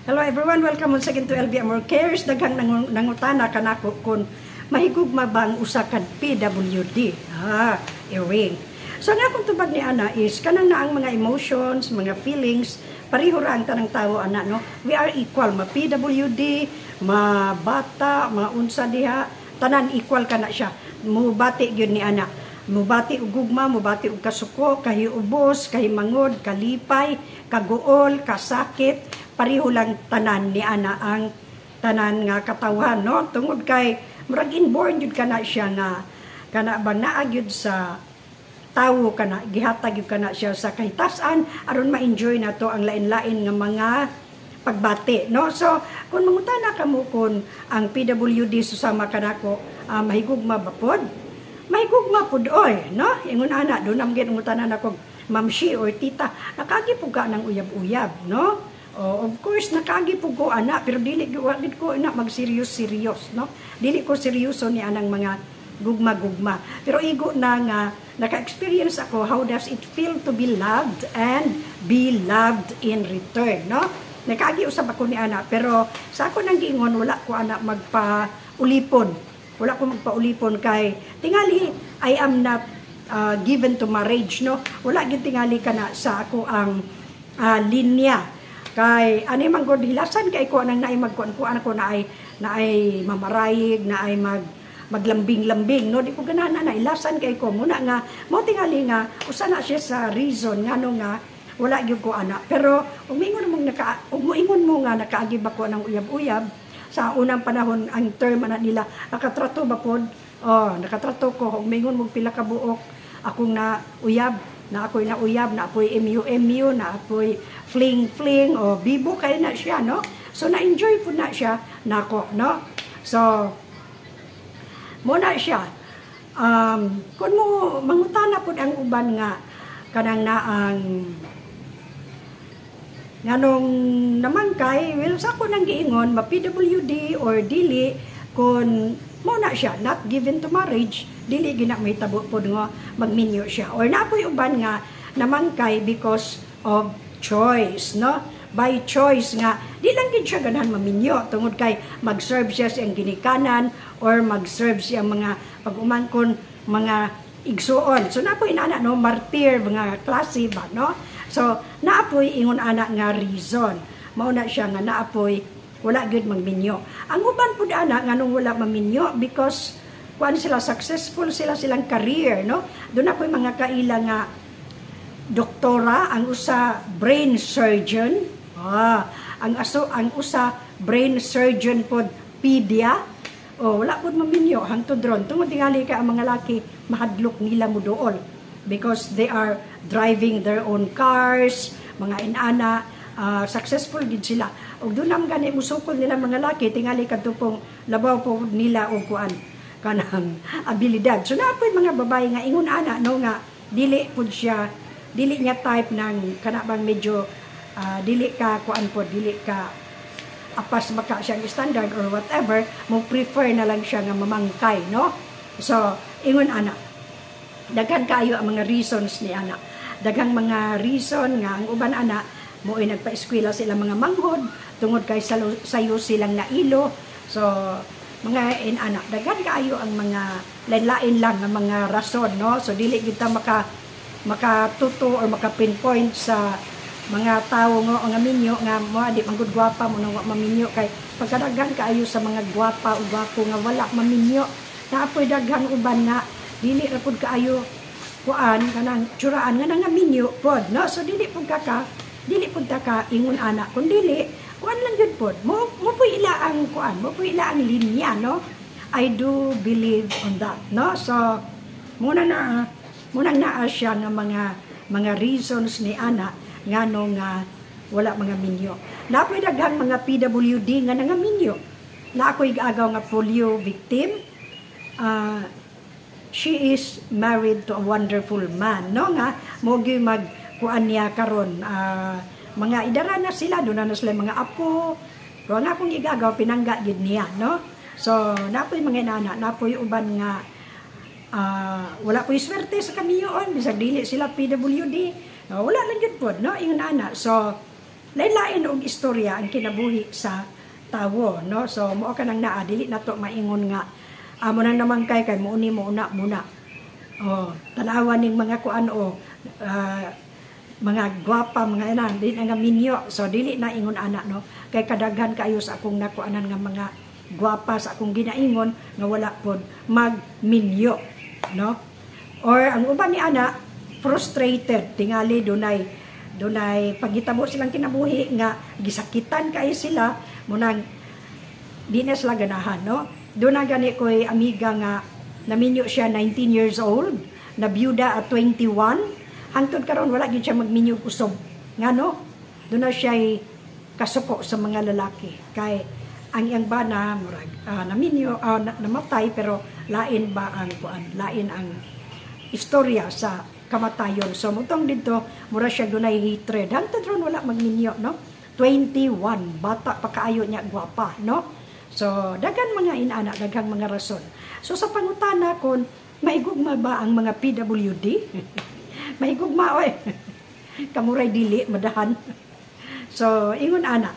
Hello everyone, welcome once again to LB Amor Cares. Daghang nangutana kanako kung mahigugma bang usa kad PWD. Earring. So nga akong tubag ni ana is kanang na ang mga emotions, mga feelings, pareho ra ang tanang tawo ana no. We are equal, ma PWD, ma bata, ma unsa diha, tanan equal kana siya. Mubati gyud ni ana. Mubati og gugma, mubati og kasuko, kahiubos, kahimangod, kalipay, kaguol, kasakit, pareho lang tanan ni ana ang tanan nga katawhan no. Tungod kay murag inborn jud kana siya nga kana bang naa gyud sa tawo kana, gihatag gyud kana siya sa kahitasan aron ma-enjoy nato ang lain-lain nga mga pagbati no. So kung mangutana kamo kun ang PWD susama kanako mahigugma ba pod? Mahigugma pod oy no. Ingon ana do nam gyud ngutanan ako mamshi or tita, nakagi pud ka ng uyab-uyab no. Of course nakagi pud ko ana, pero dili ko na mag-serious no. Dili ko seryoso ni anang mga gugma-gugma. Pero igo na nga naka-experience ako how does it feel to be loved and be loved in return no. Nakagi usab ako ni ana, pero sa ako nang giingon wala ko ana magpa-ulipon. Wala ko magpaulipon kay tingali I am not given to marriage no. Wala gyud tingali kana sa ako ang linya kay ani man gud hilasan kay ko nang naay magkuan ko ana ko naay mamarayig naay maglambing-lambing no. Di ko ganahan na ilasan kay ko muna nga mo tingali nga usa na siya sa reason ngano nga wala gyud ko ana. Pero umingon mo nga nakaagi ba ko nang uyab-uyab sa unang panahon ang term na nila nakatrato ba pod? Nakatrato ko umingon mo pila ka buok akong na uyab na ako'y MU na ako'y fling bibo kay na siya no. So na enjoy po na siya nako no. So mo na siya kun mo mangutana pod ang uban nga kanang naang nganong naman kay well sa ko nang giingon ma PWD or dili kun mo na siya not given to marriage, dili gina may tabo pod nga magminyo siya or napoy uban nga naman kay because of choice no. By choice nga di lang gid siya ganahan maminyo tungod kay mag-serve siya sa ginikanan or mag-serve siya mga pag-umangkon mga igsuon. So napoy inana no martir mga klase ba no. So naapoy ingon ana nga reason mao na siya nga naapoy wala gyud magminyo. Ang uban pud ana nganong wala maminyo because kuan sila successful silang career no. Doon apoy mga kaila nga doktora, ang usa brain surgeon. Ang usa brain surgeon pod pedia. Wala pod maminyo hangtod ron. Tungod tingali ka ang mga laki mahadlok nila mo dool because they are driving their own cars, mga inana, successful gid sila. Og doon nam gani musukol nila mga laki tingali kadto pong labaw po nila og kuan kanang abilidad. So napoy mga babae nga ingon ana no nga dili niya type ng kanabang medyo dili ka kuan po dili ka apas maka siyang standard or whatever, mo prefer na lang siya nga mamangkay no. So ingon ana daghan kaayo ang mga reasons ni ana. Daghang mga reason nga ang uban ana mo ay nagpa-eskwela sila mga manghod tungod kay sayo silang nailo. So mga inana daghan kaayo ang mga lain-lain lang nga mga rason no. So dili kita makatuto or maka-pinpoint sa mga tawo nga minyo nga mo di manggod gwapa mo nga maminyo kay pagkadaghan kaayo sa mga gwapa o gwapo nga wala maminyo. Naapoy daghan uban nga dili ra pud kaayo kuan kanang tsuraan nga nga minyo pod no. So dili pud ka ingon ana kun dili kuan lang gyud pod mo puy ila ang kuan mo puy ila ang linya no. I do believe on that no. So muna na siya nga mga reasons ni ana ngano nga wala mga minyo. Napoy daghang mga PWD nga nangaminyo. Na ako'y agaw nga polio victim. She is married to a wonderful man no nga mo gyud magkuan niya karon mga idara na sila doon na sila mga apo. Pero nga akong igagaw pinangga gid niya no. So napoy mga inana napoy uban nga wala po'y swerte sa kamiyon bisag dili sila PWD. Wala lang yun po no ingon ana. So lain-lain og istorya ang kinabuhi sa tawo, no? So mao ka nang naa dili nato maingon nga amo nang naman kay muuni mo una muna. Oh, tanawan ning mga kuan mga gwapa mga inan di nga minyo, so dili na ingon ana, no? Kay kadaghan kayo sa akong nakuanan nga mga gwapa sa akong ginaingon nga wala pod magminyo, no? Or ang uban ni ana frustrated tingali dunay paghitabo silang kinabuhi nga gisakitan kay sila munang di na sila ganahan, no? Doon na gani ko'y amiga nga naminyo siya 19 years old, na byuda at 21. Hangtod karon wala gyud siya magminyo usog. Nga no? Doon na siya kasuko sa mga lalaki. Kay ang iyang bana murag naminyo namatay pero lain ba ang kuan? Lain ang istorya sa kamatayon. So mutong dito mura siya dunay hatred. Hangtod ron wala magminyo, no? 21, bata pa kaayo niya, gwapa, no? So daghan mga inana, daghang mga rason. So sa pangutana kon maigugma ba ang mga PWD? Mahigugma oy. Kamuray dili madahan. So ingon ana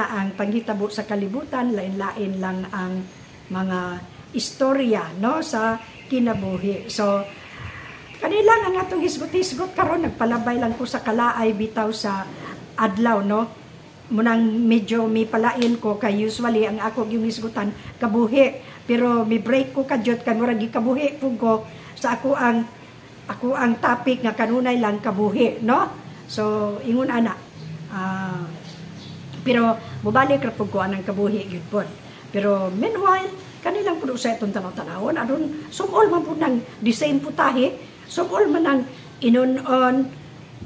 ang panghitabo sa kalibutan, lain-lain lang ang mga istorya, no, sa kinabuhi. So kanila ang atong hisgot-hisgot karon nagpalabay lang ko sa kalaay bitaw sa adlaw, no. Munang medyo may palain ko kay usually ang ako yung hisgutan kabuhi, pero may break ko kadyot kay murag gikabuhi pug ko sa ako ang topic nga kanunay lang kabuhi, no? So ingon ana pero mubalik ra pug ko anang kabuhi gyud pod. Pero meanwhile kanilang pud sa itong tanaw-tanawon aron sumol man pud nang the same putahe, sumol man nang inon-on,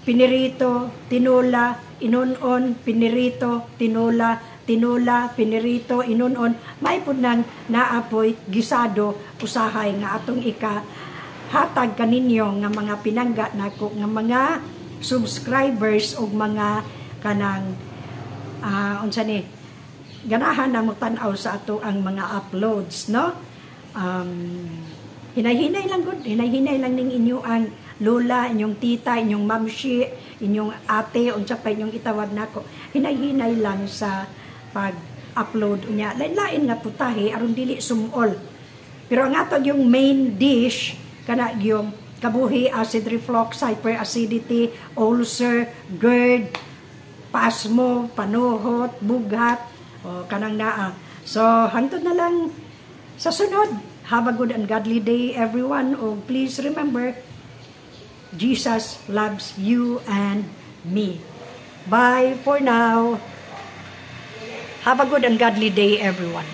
pinirito, tinola, inon-on, pinirito, tinola, pinirito, inon-on, may pud nang naapoy gisado usahay nga atong hatag kaninyo nga mga pinangga nako nga mga subscribers o mga kanang unsa ni ganahan na mo tan-aw sa ato ang mga uploads, no? Hinay-hinay lang gud, hinay-hinay lang ning inyo ang lola, inyong tita, inyong mamshi, inyong ate, unsa pa inyong itawag nako. Hinay-hinay lang sa pag-upload unya. Lain-lain nga putahe aron dili sumol. Pero ang ato yung main dish kana yung kabuhi, acid reflux, hyperacidity, ulcer, GERD, pasmo, panuhot, bugat, o kanang naa. So hangtod na lang sa sunod. Have a good and godly day, everyone. Oh, please remember, Jesus loves you and me. Bye for now. Have a good and godly day, everyone.